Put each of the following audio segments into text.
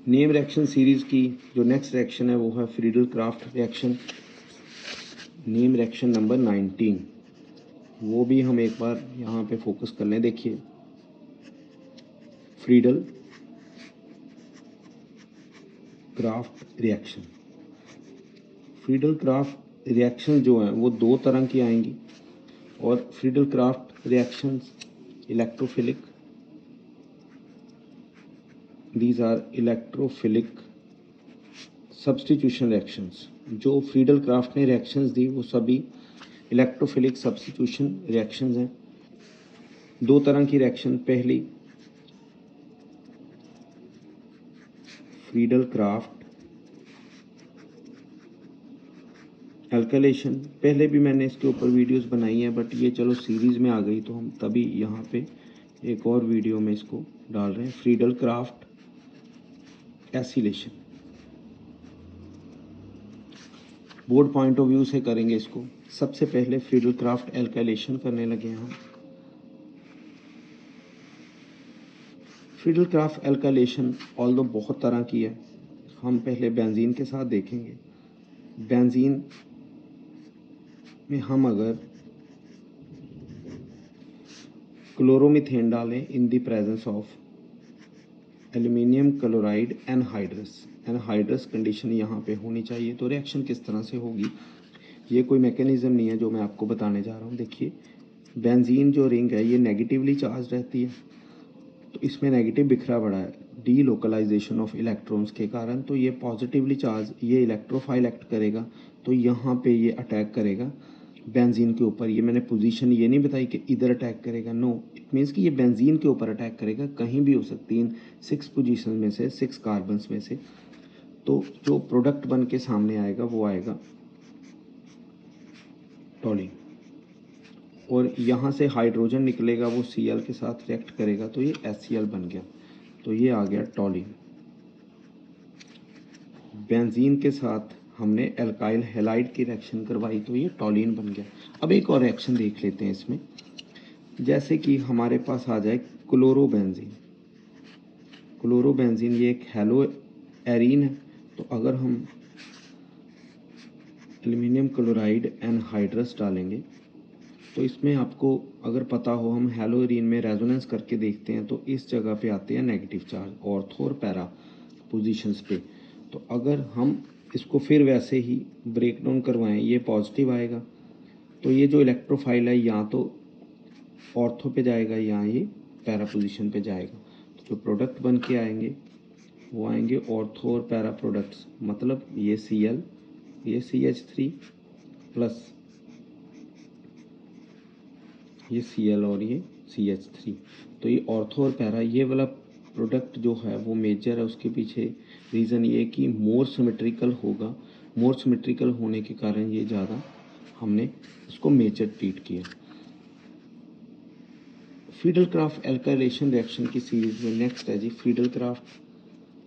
Name reaction series की जो next reaction है वो है Friedel Crafts reaction, name reaction number 19। वो भी हम एक बार यहाँ पे फोकस कर लें। देखिए, Friedel Crafts reaction. Friedel Crafts reaction जो हैं वो दो तरह की आएंगी, और Friedel Crafts reactions electrophilic, these are electrophilic substitution reactions. जो फ्रीडल क्राफ्ट ने रिएक्शंस दी वो सभी इलेक्ट्रोफिलिक सब्स्टिट्यूशन रिएक्शंस हैं। दो तरह की रिएक्शन, पहली फ्रीडल क्राफ्ट एल्काइलेशन। पहले भी मैंने इसके ऊपर वीडियोस बनाई हैं, बट ये चलो सीरीज़ में आ गई तो हम तभी यहाँ पे एक और वीडियो में इसको डाल रहे हैं। Friedel Crafts acylation, board point of view से करेंगे इसको। सबसे पहले फ्रीडल क्राफ्ट एल्काइलेशन करने लगे हैं हम। फ्रीडल क्राफ्ट एल्काइलेशन ऑल्दो बहुत तरह की है। हम पहले बेंजीन के साथ देखेंगे। बेंजीन में हम अगर क्लोरोमीथेन डालें in the presence of aluminium chloride anhydrous, anhydrous condition यहाँ पे होनी चाहिए, तो रिएक्शन किस तरह से होगी। ये कोई मैकेनिज्म नहीं है जो मैं आपको बताने जा रहा हूँ। देखिए, बेंजीन जो रिंग है ये नेगेटिवली चार्ज रहती है, तो इसमें नेगेटिव बिखरा पड़ा है डी लोकलाइजेशन ऑफ इलेक्ट्रॉन्स के कारण। तो ये पॉजिटिवली चार्ज, ये इलेक्ट्रोफाइल एक्ट करेगा, तो यहाँ पे ये अटैक करेगा बेंजीन के ऊपर। ये मैंने पोजीशन ये नहीं बताई कि इधर अटैक करेगा, नो, इट मीन्स कि ये बेंजीन के ऊपर अटैक करेगा, कहीं भी हो सकती है इन 6 पोजीशन में से, 6 कार्बन्स में से। तो जो प्रोडक्ट बन के सामने आएगा वो आएगा टॉलिन, और यहाँ से हाइड्रोजन निकलेगा, वो Cl के साथ रिएक्ट करेगा, तो ये HCl बन गया, तो ये आ गया टॉलिन। बेंजीन के साथ हमने एल्काइल हैलाइड की रिएक्शन करवाई, तो ये टॉलिन बन गया। अब एक और रिएक्शन देख लेते हैं इसमें। जैसे कि हमारे पास आ जाए क्लोरोबेंजीन। क्लोरोबेंजीन ये एक हेलो एरीन है, तो अगर हम एल्यूमिनियम क्लोराइड एनहाइड्रस डालेंगे, तो इसमें आपको अगर पता हो, हम हेलो एरीन में रेजोनेंस करके देखते हैं तो इस जगह पे आते हैं नेगेटिव चार्ज, ऑर्थो और पैरा पोजीशंस पे। तो अगर हम इसको फिर वैसे ही ब्रेक डाउन करवाएं, ये पॉजिटिव आएगा, तो ये जो इलेक्ट्रोफाइल है यहाँ तो ऑर्थो पे जाएगा, यहाँ ये पैरा पोजीशन पे जाएगा। तो जो प्रोडक्ट बन के आएंगे वो आएंगे ऑर्थो और पैरा प्रोडक्ट्स, मतलब ये Cl, ये CH3 प्लस ये Cl और ये CH3। तो ये ऑर्थो और पैरा, ये वाला प्रोडक्ट जो है वो मेजर है। उसके पीछे रीज़न ये कि मोर सिमेट्रिकल होगा, मोर सिमेट्रिकल होने के कारण ये ज़्यादा हमने उसको मेजर ट्रीट किया। फ्रीडल क्राफ्ट एल्काइलेशन रिएक्शन की सीरीज में नेक्स्ट है जी फ्रीडल क्राफ्ट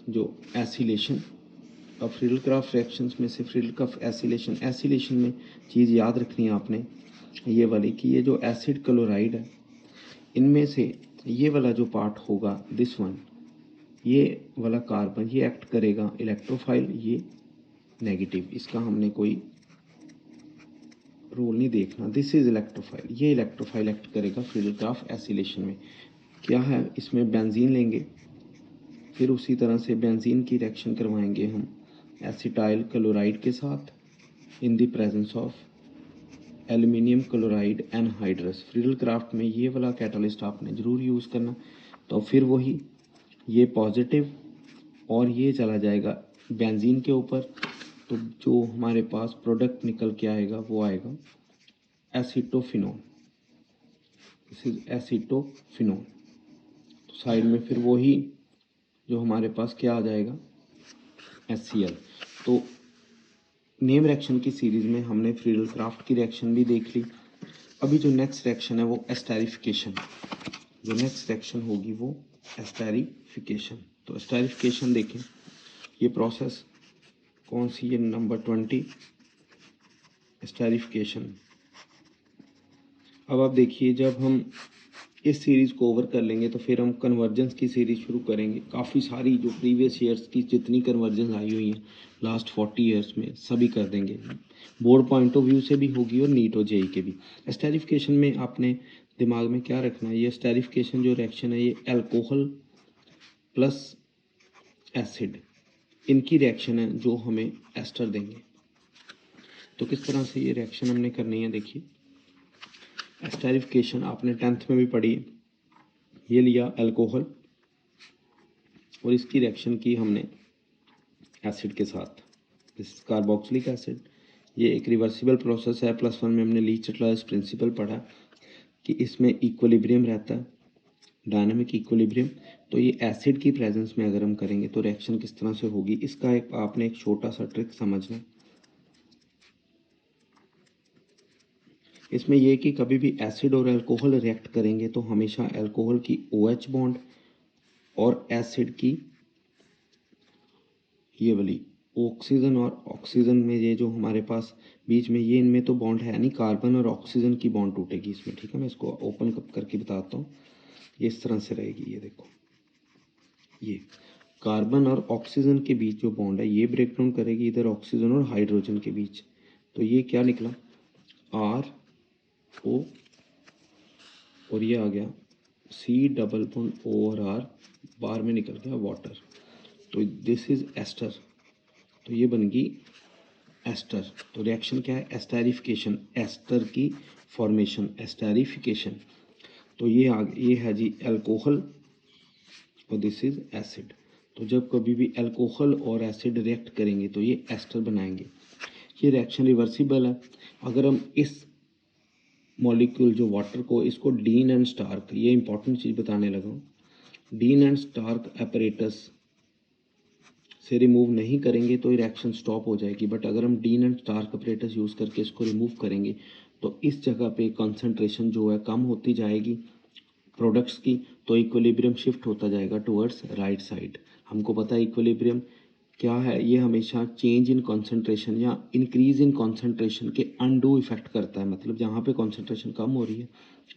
जो एसिलेशन। अब फ्रीडल क्राफ्ट रिएक्शंस में से फ्रीडल क्राफ्ट एसिलेशन, एसिलेशन में चीज़ याद रखनी है आपने ये वाली कि ये जो एसिड क्लोराइड है, इनमें से ये वाला जो पार्ट होगा, दिस वन, ये वाला कार्बन ये एक्ट करेगा इलेक्ट्रोफाइल, ये नेगेटिव, इसका हमने कोई रोल नहीं देखना। दिस इज इलेक्ट्रोफाइल, ये इलेक्ट्रोफाइल एक्ट करेगा फ्रीडल क्राफ्ट एसिलेशन में। क्या है, इसमें बेंजीन लेंगे, फिर उसी तरह से बेंजीन की रिएक्शन करवाएंगे हम एसिटाइल क्लोराइड के साथ in the presence of aluminium chloride anhydrous. Friedel craft में ये वाला कैटालिस्ट आपने ज़रूर यूज़ करना। तो फिर वही ये पॉजिटिव और ये चला जाएगा बेंजीन के ऊपर, तो जो हमारे पास प्रोडक्ट निकल के आएगा वो आएगा एसीटोफिनोन, दिस इज एसीटोफिनोन। तो साइड में फिर वही जो हमारे पास क्या आ जाएगा, HCl। तो नेम रिएक्शन की सीरीज में हमने फ्रीडल क्राफ्ट की रिएक्शन भी देख ली। अभी जो नेक्स्ट रिएक्शन है वो एस्टेरिफिकेशन, जो नेक्स्ट रिएक्शन होगी वो एस्टेरिफिकेशन। तो एस्टेरिफिकेशन देखें, ये प्रोसेस कौन सी है, नंबर 20 एस्टेरिफिकेशन। अब आप देखिए, जब हम इस सीरीज़ को ओवर कर लेंगे तो फिर हम कन्वर्जेंस की सीरीज़ शुरू करेंगे। काफ़ी सारी जो प्रीवियस ईयर्स की जितनी कन्वर्जेंस आई हुई हैं लास्ट 40 ईयर्स में सभी कर देंगे। बोर्ड पॉइंट ऑफ व्यू से भी होगी और नीट और जेई के भी। एस्टेरिफिकेशन में आपने दिमाग में क्या रखना है, ये एस्टेरिफिकेशन जो रिएक्शन है ये अल्कोहल प्लस एसिड इनकी रिएक्शन है जो हमें एस्टर देंगे। तो किस तरह से ये रिएक्शन हमने करनी है, देखिए एस्टेरिफिकेशन आपने 10th में भी पढ़ी है। ये लिया अल्कोहल और इसकी रिएक्शन की हमने एसिड के साथ, दिस कार्बोक्सिलिक एसिड। ये एक रिवर्सिबल प्रोसेस है। +1 में हमने लीच-टॉयलेट्स प्रिंसिपल पढ़ा कि इसमें इक्विलिब्रियम रहता है, डायनामिक इक्विलिब्रियम। तो ये एसिड की प्रेजेंस में अगर हम करेंगे तो रिएक्शन किस तरह से होगी, इसका एक आपने एक छोटा सा ट्रिक समझना। इसमें यह कि कभी भी एसिड और अल्कोहल रिएक्ट करेंगे तो हमेशा अल्कोहल की OH बॉन्ड और एसिड की ये वाली ऑक्सीजन और ऑक्सीजन में ये जो हमारे पास बीच में ये इनमें तो बॉन्ड है नहीं, कार्बन और ऑक्सीजन की बॉन्ड टूटेगी इसमें। ठीक है, मैं इसको ओपन करके बताता हूँ। ये इस तरह से रहेगी, ये देखो, ये कार्बन और ऑक्सीजन के बीच जो बॉन्ड है ये ब्रेक डाउन करेगी इधर ऑक्सीजन और हाइड्रोजन के बीच। तो ये क्या निकला, RO और ये आ गया C डबल बॉन्ड O और R, बाहर में निकल गया वाटर। तो दिस इज एस्टर। तो ये बन गई एस्टर। तो रिएक्शन क्या है, एस्टेरिफिकेशन, एस्टर की फॉर्मेशन, एस्टेरिफिकेशन। तो ये है जी अल्कोहल और दिस इज एसिड। तो जब कभी भी अल्कोहल और एसिड रिएक्ट करेंगे तो ये एस्टर बनाएंगे। ये रिएक्शन रिवर्सिबल है। अगर हम इस मॉलिक्यूल जो वाटर को, इसको डीन एंड स्टार्क, ये इंपॉर्टेंट चीज़ बताने लगा हूँ, डीन एंड स्टार्क एपरेटस से रिमूव नहीं करेंगे तो रिएक्शन स्टॉप हो जाएगी। बट अगर हम Dean and Stark apparatus use करके इसको रिमूव करेंगे तो इस जगह पे कंसंट्रेशन जो है कम होती जाएगी प्रोडक्ट्स की, तो इक्विलिब्रियम शिफ्ट होता जाएगा टुवर्ड्स राइट साइड। हमको पता है इक्विलिब्रियम क्या है, ये हमेशा चेंज इन कंसंट्रेशन या इंक्रीज इन कंसंट्रेशन के अनडू इफेक्ट करता है। मतलब जहाँ पे कंसंट्रेशन कम हो रही है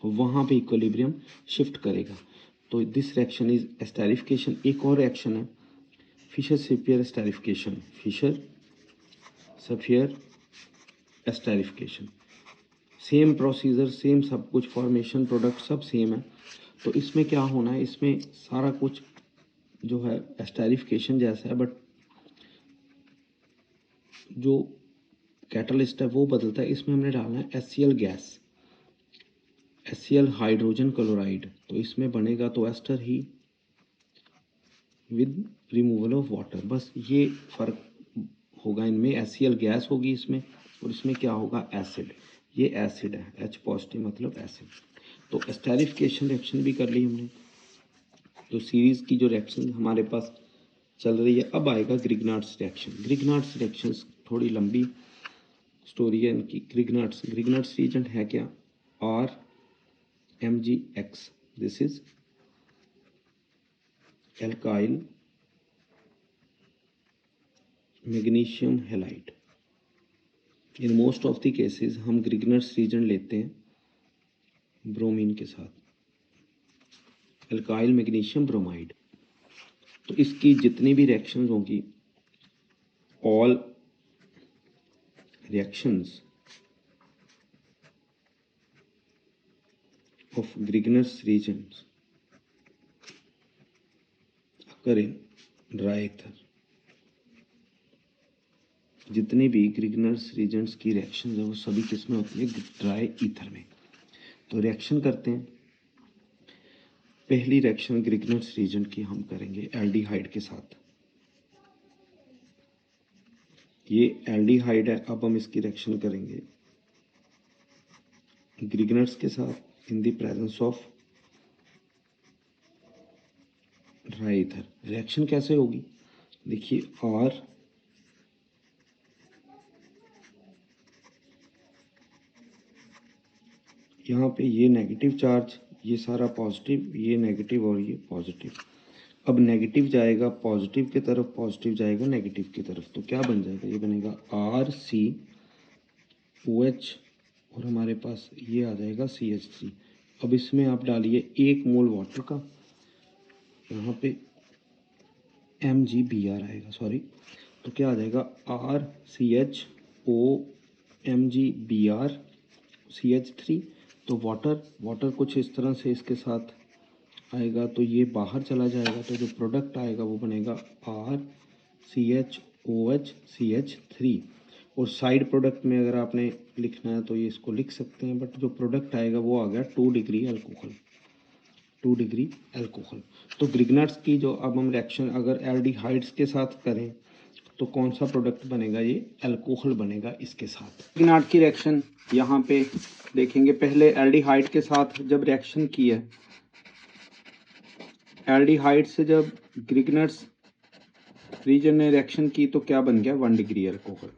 वहाँ पे इक्विलिब्रियम शिफ्ट करेगा। तो दिस रिएक्शन इज एस्टेरिफिकेशन। एक और रिएक्शन है Fisher-sphere esterification, Fisher-sphere esterification. Same procedure, same सब कुछ, फॉर्मेशन, प्रोडक्ट सब सेम है। तो इसमें क्या होना है, इसमें सारा कुछ जो है एस्टेरिफिकेशन जैसा है, बट जो कैटलिस्ट है वो बदलता है। इसमें हमने डालना है HCl gas, HCl hydrogen chloride. तो इसमें बनेगा तो एस्टर ही विद रिमूवल ऑफ वाटर। बस ये फ़र्क होगा इनमें, HCl गैस होगी इसमें और इसमें क्या होगा, एसिड। ये एसिड है, H पॉजिटिव मतलब एसिड। तो एस्टेरिफिकेशन रिएक्शन भी कर ली हमने। तो सीरीज़ की जो रिएक्शन हमारे पास चल रही है, अब आएगा ग्रिग्नार्ड्स रिएक्शन। ग्रिग्नार्ड्स रिएक्शन थोड़ी लंबी स्टोरी है इनकी। ग्रिग्नार्ड्स रिएजेंट है क्या, RMgX। This is alkyl magnesium halide. In most of the cases हम ग्रिग्नार्ड्स रिएजेंट लेते हैं ब्रोमीन के साथ, एल्काइल मैग्नीशियम ब्रोमाइड। तो इसकी जितनी भी रिएक्शंस होंगी, all reactions of Grignard's reagents occur in dry ether. जितनी भी ग्रिग्नार्ड्स रिएजेंट्स की रिएक्शंस है वो सभी किस में होती है, ड्राई ईथर में। तो रिएक्शन करते हैं। पहली रिएक्शन ग्रिग्नार्ड्स रिएजेंट की हम करेंगे एल्डिहाइड के साथ। ये एल्डिहाइड है। अब हम इसकी रिएक्शन करेंगे ग्रिग्नार्ड्स के साथ in the presence of dry ether. Reaction कैसे होगी, देखिए, R यहाँ पे ये नेगेटिव चार्ज, ये सारा पॉजिटिव, ये नेगेटिव और ये पॉजिटिव। अब नेगेटिव जाएगा पॉजिटिव की तरफ, पॉजिटिव जाएगा नेगेटिव की तरफ। तो क्या बन जाएगा, ये बनेगा RCOH और हमारे पास ये आ जाएगा CH3। अब इसमें आप डालिए 1 मोल वाटर का, यहाँ पे MgBr आएगा, सॉरी, तो क्या आ जाएगा RCHOMgBr तो वाटर कुछ इस तरह से इसके साथ आएगा, तो ये बाहर चला जाएगा, तो जो प्रोडक्ट आएगा वो बनेगा RCHOHCH3। और साइड प्रोडक्ट में अगर आपने लिखना है तो ये इसको लिख सकते हैं, बट जो प्रोडक्ट आएगा वो आ गया 2 डिग्री अल्कोहल, 2 डिग्री अल्कोहल। तो ग्रिग्नार्ड्स की जो अब हम रिएक्शन अगर एल्डिहाइड्स के साथ करें तो कौन सा प्रोडक्ट बनेगा, ये अल्कोहल बनेगा इसके साथ। ग्रिग्नार्ड की रिएक्शन यहाँ पे देखेंगे, पहले एल्डिहाइड के साथ जब रिएक्शन की है, एल्डिहाइड से जब ग्रिग्नार्ड्स रीजन ने रिएक्शन की तो क्या बन गया 1 डिग्री अल्कोहल।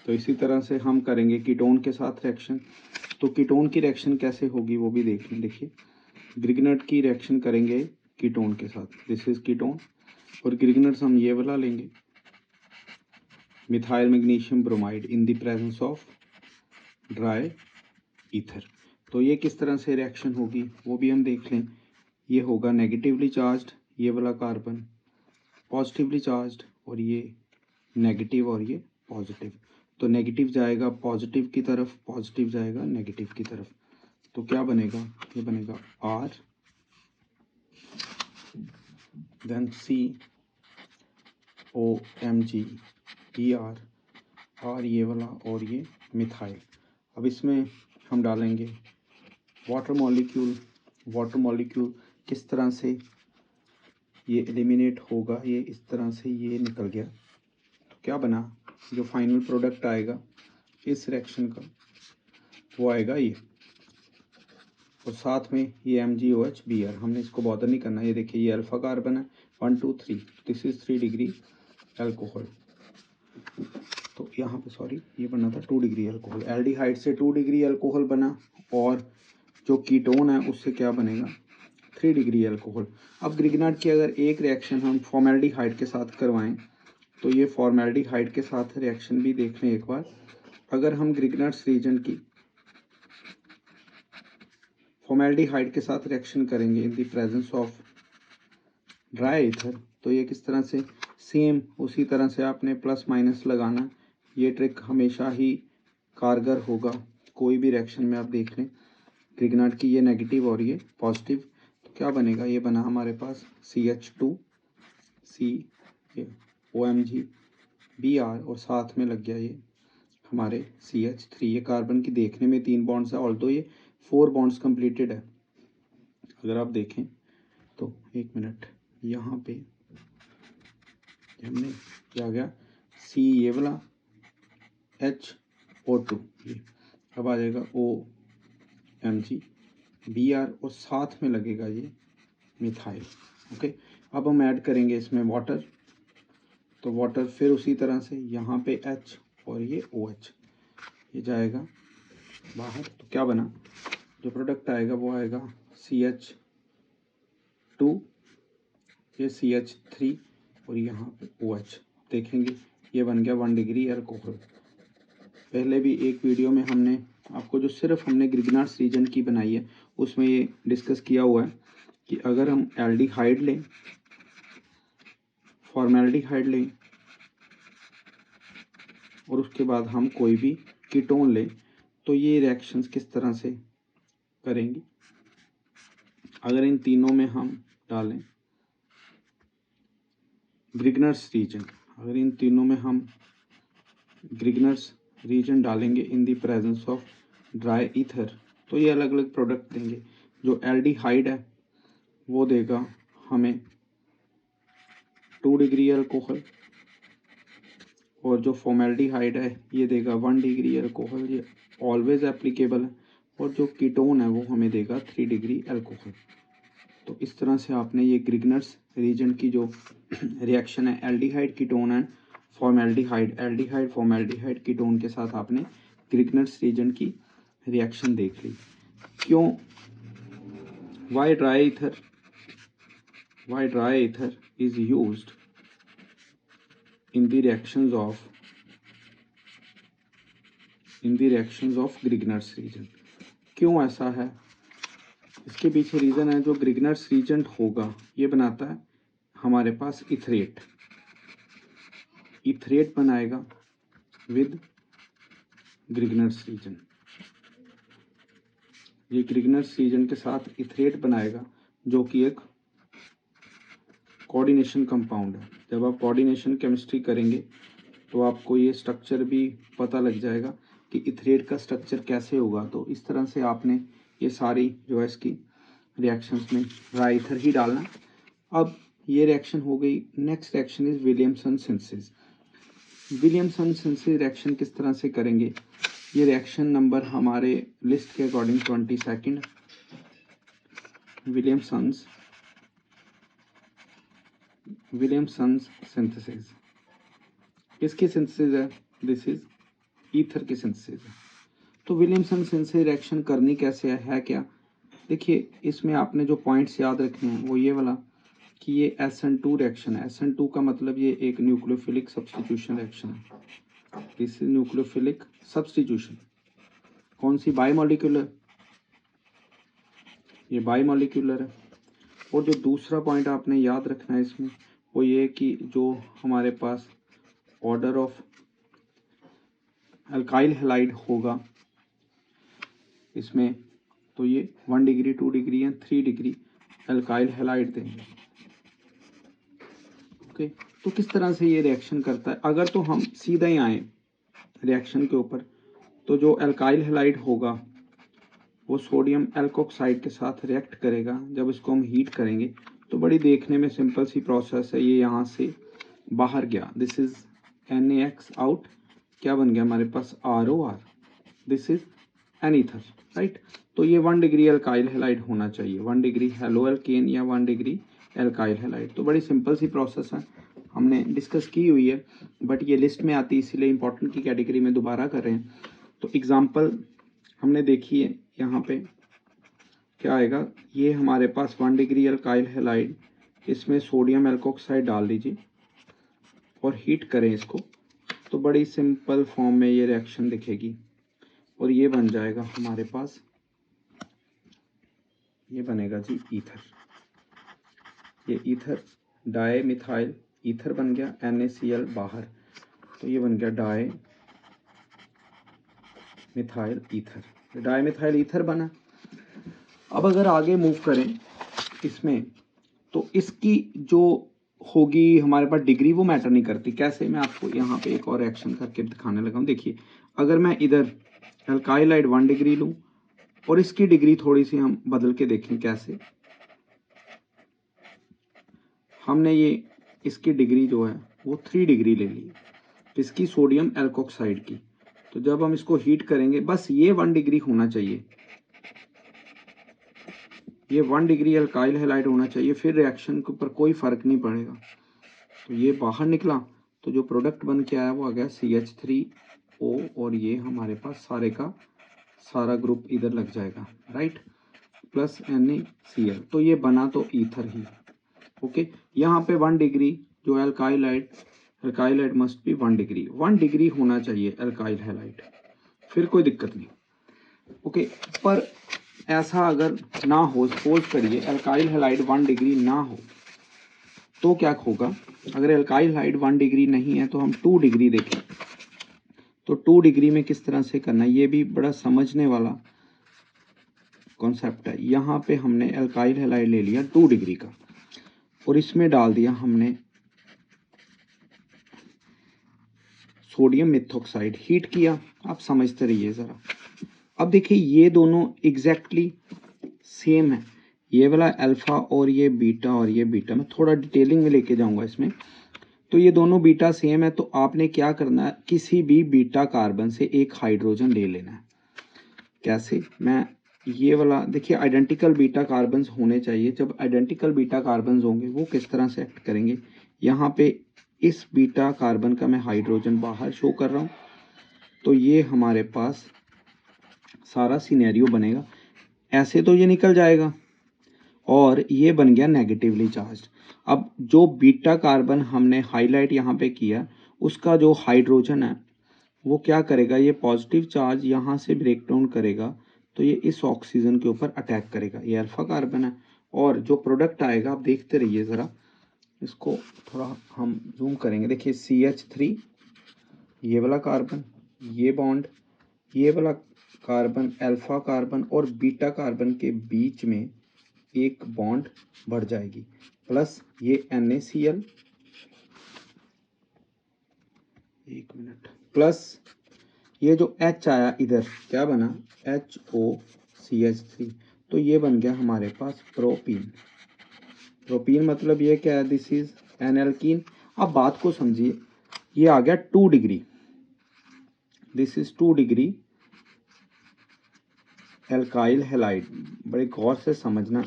तो इसी तरह से हम करेंगे कीटोन के साथ रिएक्शन। तो कीटोन की रिएक्शन कैसे होगी वो भी देख लें। देखिए ग्रिग्नार्ड की रिएक्शन करेंगे कीटोन के साथ, दिस इज कीटोन, और ग्रिग्नार्ड्स हम ये वाला लेंगे methyl magnesium bromide in the presence of dry ether. तो ये किस तरह से रिएक्शन होगी वो भी हम देख लें। ये होगा नेगेटिवली चार्ज्ड, ये वाला कार्बन पॉजिटिवली चार्ज्ड, और ये नेगेटिव और ये पॉजिटिव। तो नेगेटिव जाएगा पॉजिटिव की तरफ, पॉजिटिव जाएगा नेगेटिव की तरफ। तो क्या बनेगा, ये बनेगा R देन COMgBr, और ये वाला और ये मिथाइल। अब इसमें हम डालेंगे वाटर मॉलिक्यूल किस तरह से ये एलिमिनेट होगा, ये इस तरह से ये निकल गया। तो क्या बना, जो फाइनल प्रोडक्ट आएगा इस रिएक्शन का वो आएगा ये, और साथ में ये MgOHBr, हमने इसको बॉदर नहीं करना। ये देखिए ये अल्फा कार्बन है 1 2 3, दिस इज 3 डिग्री अल्कोहल। तो यहाँ पे सॉरी ये बना था 2 डिग्री अल्कोहल, एल्डिहाइड से 2 डिग्री अल्कोहल बना, और जो कीटोन है उससे क्या बनेगा 3 डिग्री अल्कोहल। अब ग्रिग्नार्ड की अगर एक रिएक्शन हम फॉर्मेल्डिहाइड के साथ करवाएं तो ये फॉर्मेल्डिहाइड के साथ रिएक्शन भी देख लें एक बार। अगर हम ग्रिग्नार्ड्स रीजन की फॉर्मेल्डिहाइड के साथ रिएक्शन करेंगे in the presence of dry ether, तो ये किस तरह से, सेम उसी तरह से आपने प्लस माइनस लगाना। ये ट्रिक हमेशा ही कारगर होगा कोई भी रिएक्शन में। आप देख लें ग्रिग्नार्ड की ये नेगेटिव और ये पॉजिटिव, तो क्या बनेगा, ये बना हमारे पास CH2OMgBr, और साथ में लग गया ये हमारे CH3। ये कार्बन की देखने में 3 बॉन्ड्स है, ऑल्दो ये 4 बॉन्ड्स कंप्लीटेड है। अगर आप देखें तो 1 मिनट, यहाँ पे हमने क्या गया C ये वाला HO2, ये अब आ जाएगा OMgBr, और साथ में लगेगा ये मिथाइल। ओके, अब हम ऐड करेंगे इसमें वाटर, तो वाटर फिर उसी तरह से यहाँ पे H और ये OH, ये जाएगा बाहर। तो क्या बना, जो प्रोडक्ट आएगा वो आएगा CH2, ये CH3, और यहाँ पे OH। देखेंगे ये बन गया 1 डिग्री अल्कोहल। पहले भी एक वीडियो में हमने आपको जो सिर्फ हमने ग्रिग्नार्ड्स रीजन की बनाई है उसमें ये डिस्कस किया हुआ है कि अगर हम एल्डिहाइड लें, फॉर्मेल्डिहाइड लें, और उसके बाद हम कोई भी कीटोन लें तो ये रिएक्शंस किस तरह से करेंगी। अगर इन तीनों में हम डालें ग्रिग्नार्ड्स रीजन, अगर इन तीनों में हम ग्रिग्नार्ड्स रीजन डालेंगे in the presence of dry ether, तो ये अलग अलग प्रोडक्ट देंगे। जो एल्डिहाइड है वो देगा हमें 2 डिग्री अल्कोहल, और जो फॉर्मेल्डिहाइड है ये देगा 1 डिग्री अल्कोहल, ये ऑलवेज एप्लीकेबल है, और जो कीटोन है वो हमें देगा 3 डिग्री अल्कोहल। तो इस तरह से आपने ये ग्रिग्नार्ड्स रीजन की जो रिएक्शन है aldehyde ketone and formaldehyde, aldehyde formaldehyde ketone के साथ आपने ग्रिग्नार्ड्स रीजन की रिएक्शन देख ली। क्यों, why dry ether is used in the reactions of Grignard's region। क्यों ऐसा है, इसके पीछे रीज़न है, जो ग्रिग्नर्स रीजेंट होगा ये बनाता है हमारे पास इथरेट, इथरेट बनाएगा विद ग्रिग्नर्स रीजन, ये ग्रिग्नर्स रीजन के साथ इथरेट बनाएगा जो कि एक कोऑर्डिनेशन कंपाउंड है। जब आप कोऑर्डिनेशन केमिस्ट्री करेंगे तो आपको ये स्ट्रक्चर भी पता लग जाएगा कि इथरेट का स्ट्रक्चर कैसे होगा। तो इस तरह से आपने ये सारी जो है इसकी रिएक्शंस में ड्राई ईथर ही डालना। अब ये रिएक्शन हो गई। Next reaction is Williamson synthesis. Williamson synthesis reaction किस तरह से करेंगे? ये रिएक्शन नंबर हमारे लिस्ट के अकॉर्डिंग 22 विलियमसन्स सिंथेसिस। किसकी सिंथेसिस है? दिस इज ईथर की सिंथेसिस है। तो विलियमसन सिंथेसिस रिएक्शन करनी कैसे है क्या? देखिए, इसमें आपने जो पॉइंट्स याद रखने हैं वो ये वाला कि ये SN2 रिएक्शन है। SN2 का मतलब ये एक न्यूक्लियोफिलिक सब्स्टिट्यूशन रिएक्शन है। This is nucleophilic substitution. कौन सी? बायोमोलिकुलर, ये बायोमोलिकुलर है। और जो दूसरा पॉइंट आपने याद रखना है इसमें वो ये कि जो हमारे पास ऑर्डर ऑफ अल्काइल हैलाइड होगा इसमें, तो ये 1 डिग्री 2 डिग्री या 3 डिग्री अल्काइल हैलाइड देंगे। ओके, तो किस तरह से ये रिएक्शन करता है? अगर तो हम सीधा ही आए रिएक्शन के ऊपर, तो जो अल्काइल हैलाइड होगा वो सोडियम एल्कोक्साइड के साथ रिएक्ट करेगा। जब इसको हम हीट करेंगे तो बड़ी देखने में सिंपल सी प्रोसेस है। ये यहाँ से बाहर गया, दिस इज NaX आउट, क्या बन गया हमारे पास? ROR, this is an ether, right. तो ये 1 डिग्री अल्काइल हैलाइड होना चाहिए, 1 डिग्री हेलो एल्केन या 1 डिग्री एल्काइल हैलाइड। तो बड़ी सिंपल सी प्रोसेस है, हमने डिस्कस की हुई है, बट ये लिस्ट में आती है इसीलिए इंपॉर्टेंट की कैटेगरी में दोबारा कर रहे हैं। तो एग्जाम्पल हमने देखी है, यहाँ पे क्या आएगा? ये हमारे पास 1 डिग्री अल्काइल हैलाइड, इसमें सोडियम एल्कोक्साइड डाल दीजिए और हीट करें इसको, तो बड़ी सिंपल फॉर्म में ये रिएक्शन दिखेगी और ये बन जाएगा हमारे पास, ये बनेगा जी ईथर। ये ईथर डाई मिथाइल ईथर बन गया, NaCl बाहर, तो ये बन गया di methyl ether, di methyl ether बना। अब अगर आगे मूव करें इसमें, तो इसकी जो होगी हमारे पास डिग्री वो मैटर नहीं करती। कैसे? मैं आपको यहाँ पे एक और रिएक्शन करके दिखाने लगा हूँ। देखिए, अगर मैं इधर अल्काइल हाइड 1 डिग्री लूँ और इसकी डिग्री थोड़ी सी हम बदल के देखें कैसे। हमने ये इसकी डिग्री जो है वो 3 डिग्री ले ली, इसकी सोडियम एल्कोक्साइड की। तो जब हम इसको हीट करेंगे, बस ये 1 डिग्री होना चाहिए, ये 1 डिग्री अल्काइल हैलाइड होना चाहिए, फिर रिएक्शन के ऊपर कोई फर्क नहीं पड़ेगा। तो ये बाहर निकला, तो जो प्रोडक्ट बन के आया वो आ गया CH3O, और ये हमारे पास सारे का सारा ग्रुप इधर लग जाएगा, राइट, प्लस NaCl। तो ये बना तो ईथर ही। ओके, यहाँ पे 1 डिग्री जो alkyl halide must be 1 degree, 1 degree होना चाहिए अल्काइल हैलाइड, फिर कोई दिक्कत नहीं। ओके, पर ऐसा अगर ना हो, सपोज करिए अल्काइल हैलाइड 1 डिग्री ना हो, तो क्या होगा? अगर अल्काइल हैलाइड 1 डिग्री नहीं है तो हम 2 डिग्री देखें, तो 2 डिग्री में किस तरह से करना है, ये भी बड़ा समझने वाला कॉन्सेप्ट है। यहाँ पे हमने अल्काइल हैलाइड ले लिया 2 डिग्री का और इसमें डाल दिया हमने सोडियम मिथॉक्साइड, हीट किया। आप समझते रहिए ज़रा। अब देखिए, ये दोनों एग्जैक्टली सेम है, ये वाला अल्फा और ये बीटा और ये बीटा। मैं थोड़ा डिटेलिंग में लेके जाऊंगा इसमें। तो ये दोनों बीटा सेम है, तो आपने क्या करना है, किसी भी बीटा कार्बन से एक हाइड्रोजन ले लेना है। कैसे? मैं ये वाला देखिए, आइडेंटिकल बीटा कार्बन्स होने चाहिए। जब आइडेंटिकल बीटा कार्बन्स होंगे वो किस तरह से एक्ट करेंगे? यहाँ पे इस बीटा कार्बन का मैं हाइड्रोजन बाहर शो कर रहा हूँ, तो ये हमारे पास सारा सिनेरियो बनेगा। ऐसे तो ये निकल जाएगा और ये बन गया नेगेटिवली चार्ज। अब जो बीटा कार्बन हमने हाईलाइट यहाँ पे किया, उसका जो हाइड्रोजन है वो क्या करेगा, ये पॉजिटिव चार्ज यहाँ से ब्रेक डाउन करेगा, तो ये इस ऑक्सीजन के ऊपर अटैक करेगा। ये अल्फा कार्बन है और जो प्रोडक्ट आएगा आप देखते रहिए ज़रा, इसको थोड़ा हम जूम करेंगे। देखिए CH3, ये वाला कार्बन, ये बॉन्ड, ये वाला कार्बन, अल्फा कार्बन और बीटा कार्बन के बीच में एक बॉन्ड बढ़ जाएगी, प्लस ये NaCl, एक मिनट, प्लस ये जो H आया इधर क्या बना, HOCH3, तो ये बन गया हमारे पास प्रोपीन। प्रोपीन मतलब ये क्या है, दिस इज एन एल्कीन। अब बात को समझिए, ये आ गया 2 degree, this is 2 degree alkyl halide. बड़े गौर से समझना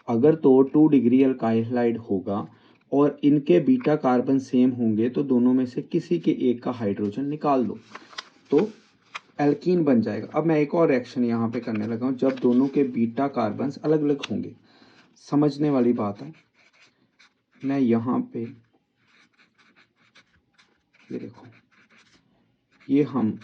अगर तो 2 डिग्री एल्काइल हैलाइड होगा और इनके बीटा कार्बन सेम होंगे तो दोनों में से किसी के एक का हाइड्रोजन निकाल दो तो एल्कीन बन जाएगा। अब मैं एक और रिएक्शन यहाँ पे करने लगा हूँ, जब दोनों के बीटा कार्बन अलग अलग होंगे, समझने वाली बात है। मैं यहाँ पे ये देखो, ये हम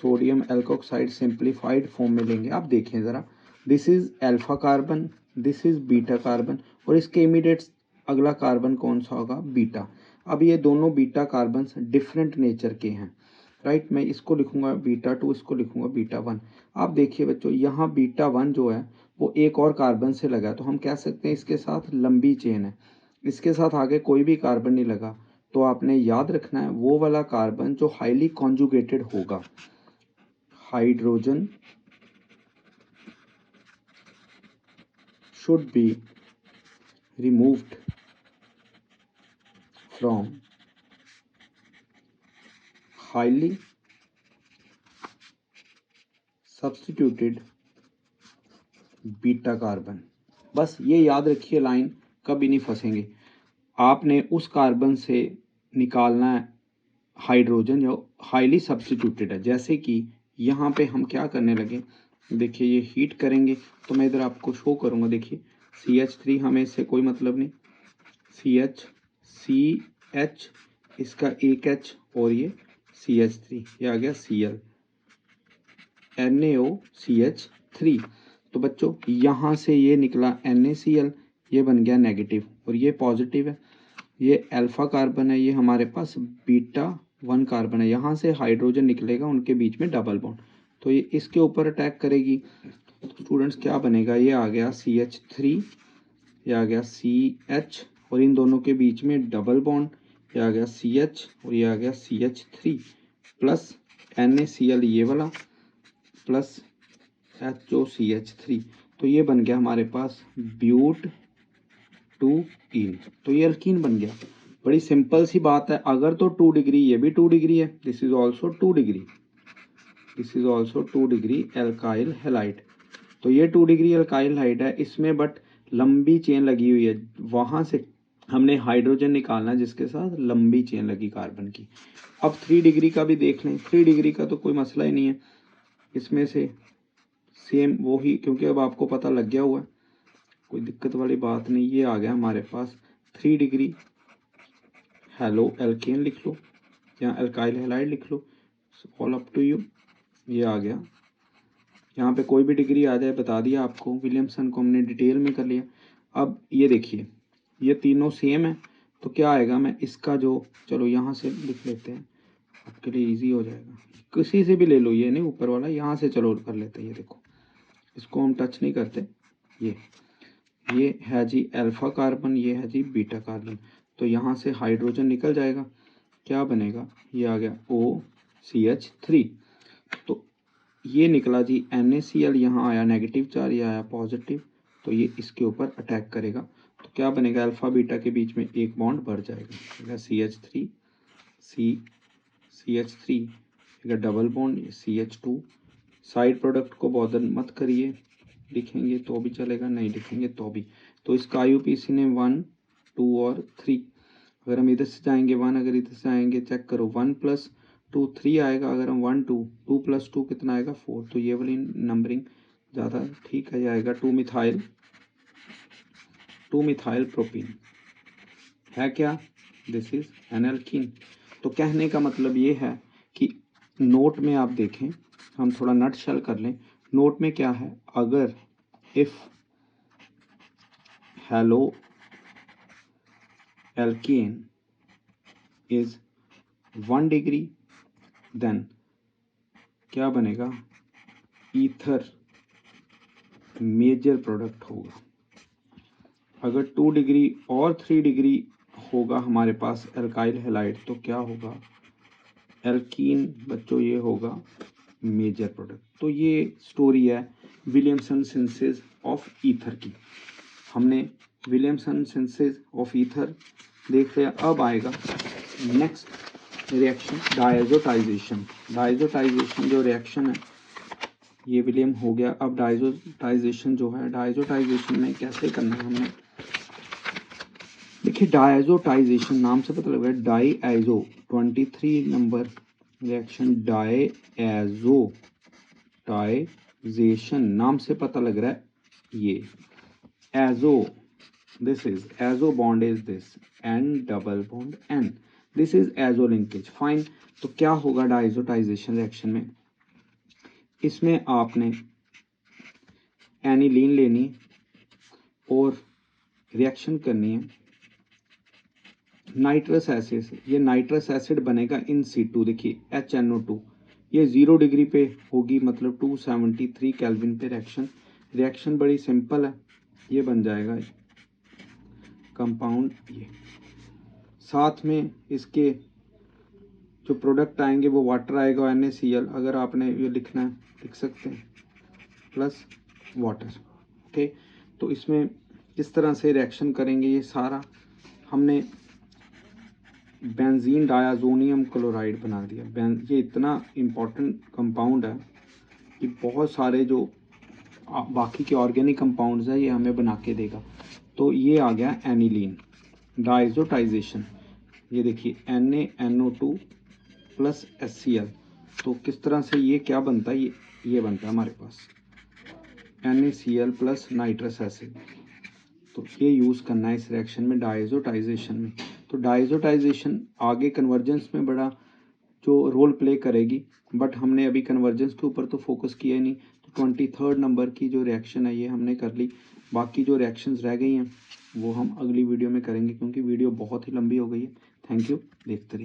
सोडियम एल्कोक्साइड सिंप्लीफाइड फॉर्म में लेंगे। आप देखें ज़रा, this is alpha carbon, this is beta carbon और इसके इमीडिएट अगला कार्बन कौन सा होगा, बीटा। अब ये दोनों बीटा कार्बन डिफरेंट नेचर के हैं, राइट। मैं इसको लिखूंगा बीटा 2, इसको लिखूंगा बीटा 1। आप देखिए बच्चों, यहाँ बीटा 1 जो है वो एक और कार्बन से लगा, तो हम कह सकते हैं इसके साथ लंबी चेन है, इसके साथ आगे कोई भी कार्बन नहीं लगा। तो आपने याद रखना है वो वाला कार्बन जो हाईली कॉन्जुगेटेड होगा, hydrogen should be removed from highly substituted beta carbon. बस ये याद रखिए, लाइन कभी नहीं फंसेंगे। आपने उस कार्बन से निकालना है हाइड्रोजन जो हाईली सब्स्टिट्यूटेड है। जैसे कि यहाँ पे हम क्या करने लगे, देखिए ये हीट करेंगे तो मैं इधर आपको शो करूँगा। देखिए CH3 हमें इससे कोई मतलब नहीं, CH इसका एक H और ये CH3, ये आ गया Cl, NaOCH3। तो बच्चों यहाँ से ये निकला NaCl, ये बन गया नेगेटिव और ये पॉजिटिव है। ये अल्फा कार्बन है, ये हमारे पास बीटा 1 कार्बन है, यहाँ से हाइड्रोजन निकलेगा, उनके बीच में डबल बॉन्ड, तो ये इसके ऊपर अटैक करेगी। तो स्टूडेंट्स क्या बनेगा, ये आ गया CH3, ये आ गया CH और इन दोनों के बीच में डबल बॉन्ड, ये आ गया CH और ये आ गया CH3 प्लस NaCl ये वाला प्लस HOCH3, तो ये बन गया हमारे पास ब्यूट 2इन। तो ये अल्कीन बन गया। बड़ी सिंपल सी बात है। अगर तो 2 डिग्री, ये भी 2 डिग्री है, this is also 2 degree, this is also 2 degree alkyl halide. तो ये 2 डिग्री एल्काइल हैलाइड है, इसमें बट लंबी चेन लगी हुई है, वहां से हमने हाइड्रोजन निकालना जिसके साथ लंबी चेन लगी कार्बन की। अब 3 डिग्री का भी देख लें, 3 डिग्री का तो कोई मसला ही नहीं है, इसमें से सेम वो ही, क्योंकि अब आपको पता लग गया हुआ है, कोई दिक्कत वाली बात नहीं। ये आ गया हमारे पास 3 डिग्री हेलो एल्केन लिख लो या एल्काइल हैलाइड लिख लो, ऑल अप टू यू। ये आ गया, यहाँ पे कोई भी डिग्री आ जाए बता दिया आपको, विलियमसन को हमने डिटेल में कर लिया। अब ये देखिए, ये तीनों सेम है, तो क्या आएगा, मैं इसका जो, चलो यहाँ से लिख लेते हैं आपके लिए इजी हो जाएगा, किसी से भी ले लो, ये नहीं ऊपर वाला, यहाँ से चलो कर लेते हैं। ये देखो, इसको हम टच नहीं करते, ये है जी अल्फा कार्बन, ये है जी बीटा कार्बन, तो यहाँ से हाइड्रोजन निकल जाएगा, क्या बनेगा, ये आ गया OCH3, तो ये निकला जी NaCl, यहाँ आया नेगेटिव चार्ज, ये आया पॉजिटिव, तो ये इसके ऊपर अटैक करेगा, तो क्या बनेगा, अल्फा बीटा के बीच में एक बॉन्ड बढ़ जाएगा, CH3 CH3 double bond CH2। Side product को बॉदर मत करिए, लिखेंगे तो भी चलेगा, नहीं लिखेंगे तो भी। तो इसका IUPAC ने 1 2 और 3, अगर हम इधर से जाएंगे 1, अगर इधर से आएंगे चेक करो 1 + 2 3 आएगा, अगर हम 1 2 2 + 2 कितना आएगा 4, तो ये वाली नंबरिंग ज़्यादा ठीक है, ये आएगा 2 मिथाइल प्रोपीन है क्या, दिस इज एन एल्कीन। तो कहने का मतलब ये है कि नोट में आप देखें, हम थोड़ा नट शेल कर लें। नोट में क्या है, अगर if halo alkane is 1 degree then क्या बनेगा, ईथर मेजर प्रोडक्ट होगा। अगर 2 डिग्री और 3 डिग्री होगा हमारे पास एल्काइल हैलाइड, तो क्या होगा, एल्कीन बच्चों ये होगा मेजर प्रोडक्ट। तो ये स्टोरी है विलियमसन सिंथेसिस ऑफ ईथर की। हमने विलियमसन सिंथेसिस ऑफ ईथर देख लिया। अब आएगा नेक्स्ट रिएक्शन, डायजोटाइजेशन। डायजोटाइजेशन जो रिएक्शन है ये विलियम हो गया। अब डायजोटाइजेशन जो है, डायजोटाइजेशन में कैसे करना है हमने, देखिए डायजोटाइजेशन नाम से पता लग रहा है, डाईएजो 23 नंबर रिएक्शन, डायजोटाइजेशन नाम से पता लग रहा है ये azo, this is azo bond is this N double bond N, this is azo linkage. Fine. तो क्या होगा डायजोटाइजेशन रिएक्शन में, इसमें आपने एनिलीन लेनी और रिएक्शन करनी है नाइट्रस एसिड से। ये नाइट्रस एसिड बनेगा इन C2, देखिए HNO2, ये 0 डिग्री पे होगी, मतलब 273 केल्विन पे रिएक्शन। रिएक्शन बड़ी सिंपल है, ये बन जाएगा कंपाउंड ये। साथ में इसके जो प्रोडक्ट आएंगे वो वाटर आएगा NaCl, अगर आपने ये लिखना है लिख सकते हैं, प्लस वाटर। ओके, तो इसमें किस तरह से रिएक्शन करेंगे ये सारा हमने बेंजीन डायाजोनियम क्लोराइड बना दिया। ये इतना इम्पोर्टेंट कंपाउंड है कि बहुत सारे जो बाकी के ऑर्गेनिक कंपाउंड्स है ये हमें बना के देगा। तो ये आ गया एनिलीन डायजोटाइजेशन। ये देखिए NaNO2 प्लस HCl। तो किस तरह से ये क्या बनता है, ये बनता है हमारे पास NaCl प्लस नाइट्रस एसिड। तो ये यूज़ करना है इस रिएक्शन में, डायजोटाइजेशन में। तो डायजोटाइजेशन आगे कन्वर्जेंस में बड़ा जो रोल प्ले करेगी, बट हमने अभी कन्वर्जेंस के ऊपर तो फोकस किया ही नहीं। तो 23rd नंबर की जो रिएक्शन है ये हमने कर ली। बाकी जो रिएक्शंस रह गई हैं वो हम अगली वीडियो में करेंगे, क्योंकि वीडियो बहुत ही लंबी हो गई है। थैंक यू, देखते रहिए।